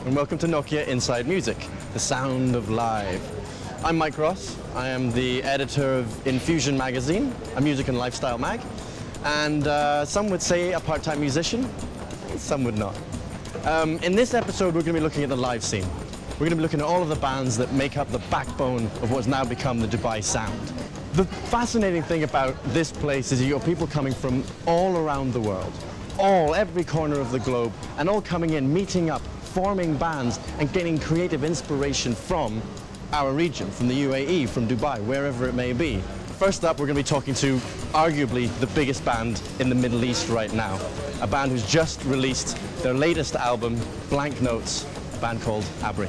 and welcome to Nokia Inside Music, the sound of live. I'm Mike Ross. I am the editor of Infusion magazine, a music and lifestyle mag, and some would say a part-time musician, some would not. In this episode, we're going to be looking at the live scene. We're going to be looking at all of the bands that make up the backbone of what's now become the Dubai sound. The fascinating thing about this place is you've got people coming from all around the world, every corner of the globe, and all coming in, meeting up, forming bands, and getting creative inspiration from our region, from the UAE, from Dubai, wherever it may be. First up, we're going to be talking to arguably the biggest band in the Middle East right now, a band who's just released their latest album, Blank Notes, a band called Abri.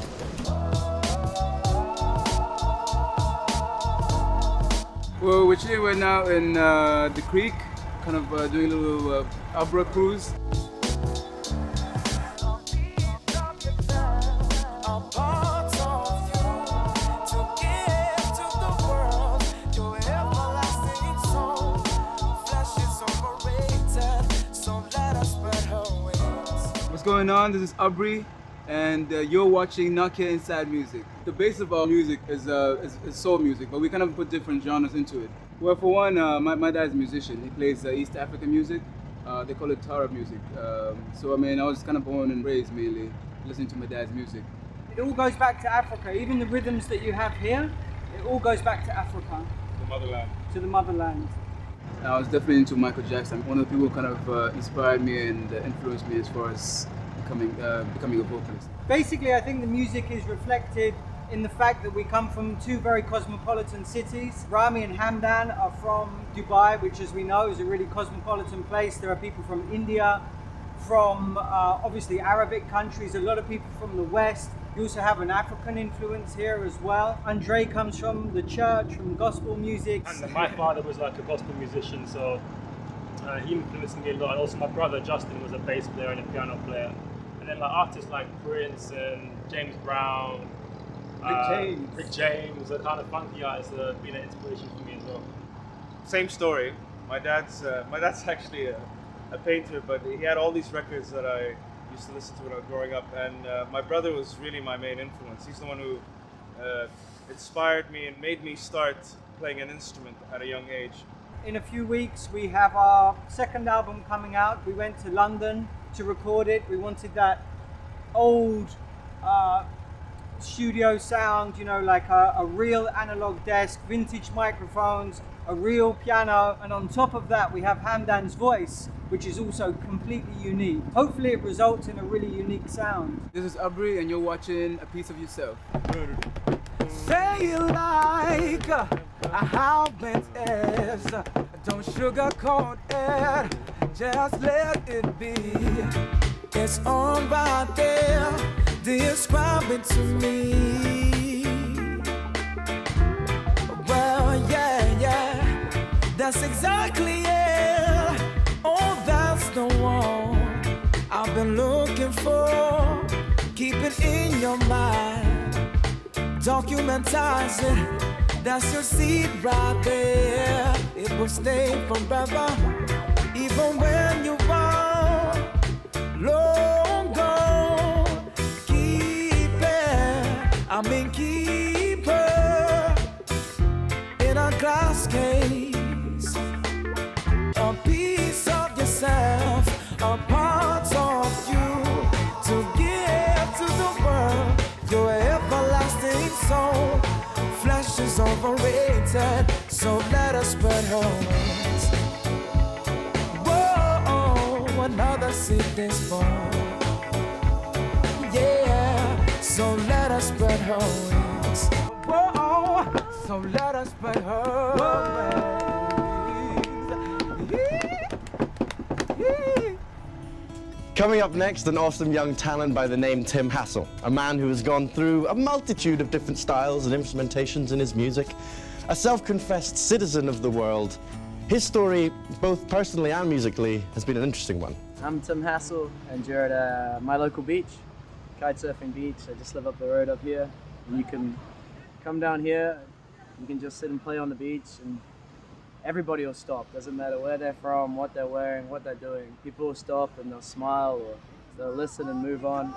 Well, we're now in the creek, kind of doing a little Abra cruise. What's going on? This is Abri, and you're watching Nokia Inside Music. The base of our music is soul music, but we kind of put different genres into it. Well, for one, my dad's a musician. He plays East African music. They call it Tarab music. So I mean, I was kind of born and raised mainly listening to my dad's music. It all goes back to Africa. Even the rhythms that you have here, it all goes back to Africa. The motherland. To the motherland. I was definitely into Michael Jackson. One of the people who kind of inspired me and influenced me as far as becoming a vocalist. Basically, I think the music is reflected in the fact that we come from two very cosmopolitan cities. Rami and Hamdan are from Dubai, which, as we know, is a really cosmopolitan place. There are people from India, from obviously Arabic countries, a lot of people from the West. You also have an African influence here as well. Andre comes from the church, from gospel music. And my father was like a gospel musician, so he influenced me a lot. And also my brother Justin was a bass player and a piano player. And then like artists like Prince and James Brown, Rick James, the kind of funky artists that have been an inspiration for me as well. Same story. My dad's actually a painter, but he had all these records that I used to listen to when I was growing up, and my brother was really my main influence. He's the one who inspired me and made me start playing an instrument at a young age. In a few weeks we have our second album coming out. We went to London to record it. We wanted that old studio sound, you know, like a real analog desk, vintage microphones, a real piano, and on top of that we have Hamdan's voice, which is also completely unique. Hopefully it results in a really unique sound. This is Abri, and you're watching A Piece of Yourself. Say it like how it is. Don't sugarcoat it, just let it be. It's all right there, describe it to me. Well, yeah, that's exactly it. Oh, that's the one I've been looking for. Keep it in your mind, documentize it. That's your seed right there. It will stay forever, even when you are long gone. Keep it, keep her in a glass case. A piece of yourself, a part of you, to give to the world your everlasting soul. Flesh is overrated, so let us spread her wings. Whoa, another seed is born. Yeah, so let us spread her wings. Whoa, so let us spread her wings. Coming up next, an awesome young talent by the name Tim Hassal, a man who has gone through a multitude of different styles and instrumentations in his music, a self-confessed citizen of the world. His story, both personally and musically, has been an interesting one. I'm Tim Hassal, and you're at my local beach, kitesurfing beach. I just live up the road up here, and you can come down here, you can just sit and play on the beach, and everybody will stop. Doesn't matter where they're from, what they're wearing, what they're doing. People will stop and they'll smile, or they'll listen and move on.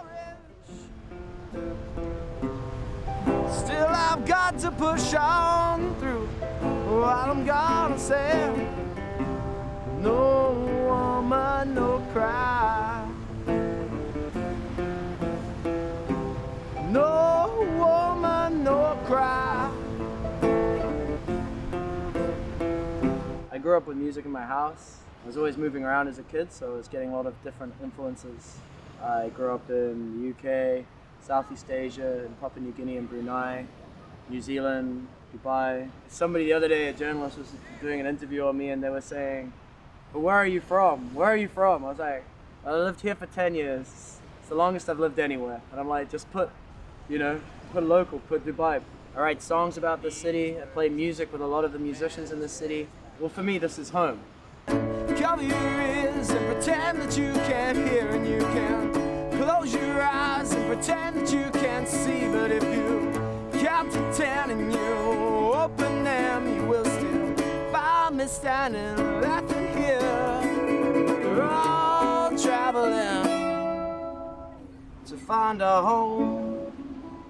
Still I've got to push on through. What I'm gonna say, no woman, no cry. No woman, no cry. I grew up with music in my house. I was always moving around as a kid, so I was getting a lot of different influences. I grew up in the UK, Southeast Asia, in Papua New Guinea and Brunei, New Zealand, Dubai. Somebody the other day, a journalist, was doing an interview on me and they were saying, "But where are you from? Where are you from?" I was like, "I lived here for 10 years. It's the longest I've lived anywhere." And I'm like, just put local, put Dubai. I write songs about this city. I play music with a lot of the musicians in this city. Well, for me, this is home. Cover your ears and pretend that you can't hear, and you can close your eyes and pretend that you can't see. But if you count to 10 and you open them, you will still find me standing, laughing here. We're all traveling to find a home.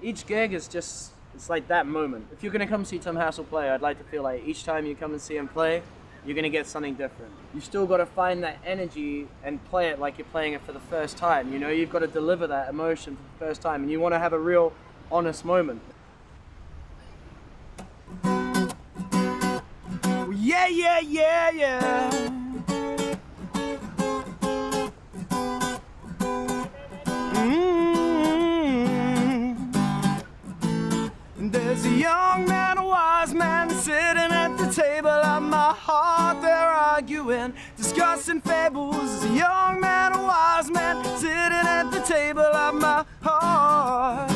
Each gig is just, it's like that moment. If you're gonna come see Tom Hassal play, I'd like to feel like each time you come and see him play, you're gonna get something different. You still gotta find that energy and play it like you're playing it for the first time. You know, you've gotta deliver that emotion for the first time, and you wanna have a real honest moment. Yeah, yeah, yeah, yeah. There's a young man, a wise man, sitting at the table of my heart. They're arguing, discussing fables. There's a young man, a wise man, sitting at the table of my heart.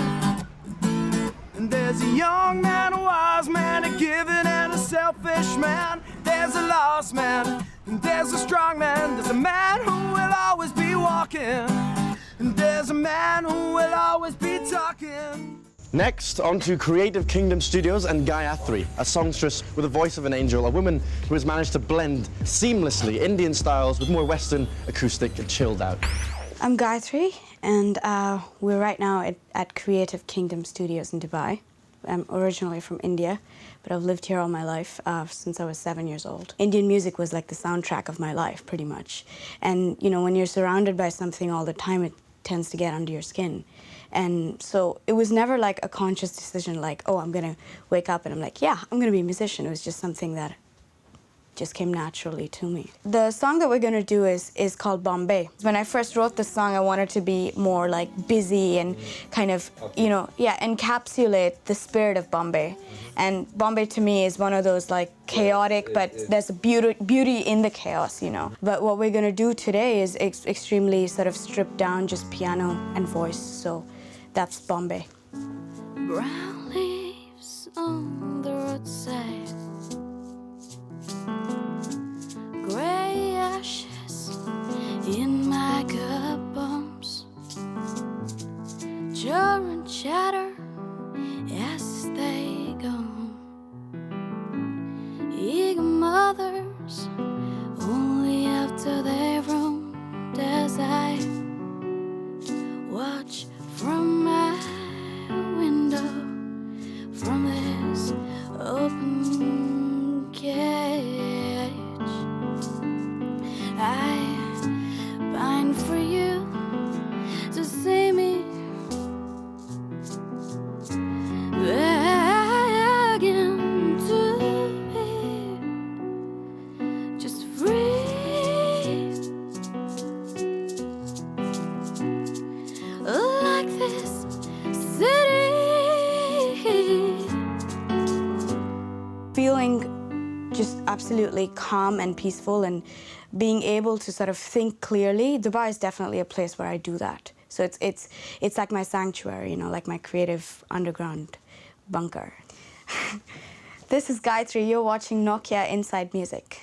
And there's a young man, a wise man, a giving and a selfish man. There's a lost man, and there's a strong man. There's a man who will always be walking, and there's a man who will always be talking. Next, on to Creative Kingdom Studios and Gayathri, a songstress with the voice of an angel, a woman who has managed to blend seamlessly Indian styles with more Western, acoustic and chilled out. I'm Gayathri, and we're right now at Creative Kingdom Studios in Dubai. I'm originally from India, but I've lived here all my life since I was 7 years old. Indian music was like the soundtrack of my life, pretty much. And you know, when you're surrounded by something all the time, it tends to get under your skin. And so it was never like a conscious decision like, oh, I'm gonna wake up and I'm like, yeah, I'm gonna be a musician. It was just something that just came naturally to me. The song that we're gonna do is called Bombay. When I first wrote the song, I wanted to be more like busy and kind of, you know, yeah, encapsulate the spirit of Bombay. And Bombay to me is one of those like chaotic, but there's a beauty in the chaos, you know. But what we're gonna do today is extremely sort of stripped down, just piano and voice. So that's Bombay. Brown leaves on the roadside, gray ashes in my gut bombs, jar and chatter as they go. Eager mothers only after they roam. Desai watch from my window from this open cage. I pine for you to see me begging to be just free, like this city. Feeling just absolutely calm and peaceful and being able to sort of think clearly. Dubai is definitely a place where I do that. So it's like my sanctuary, you know, like my creative underground bunker. This is Gayathri. You're watching Nokia Inside Music.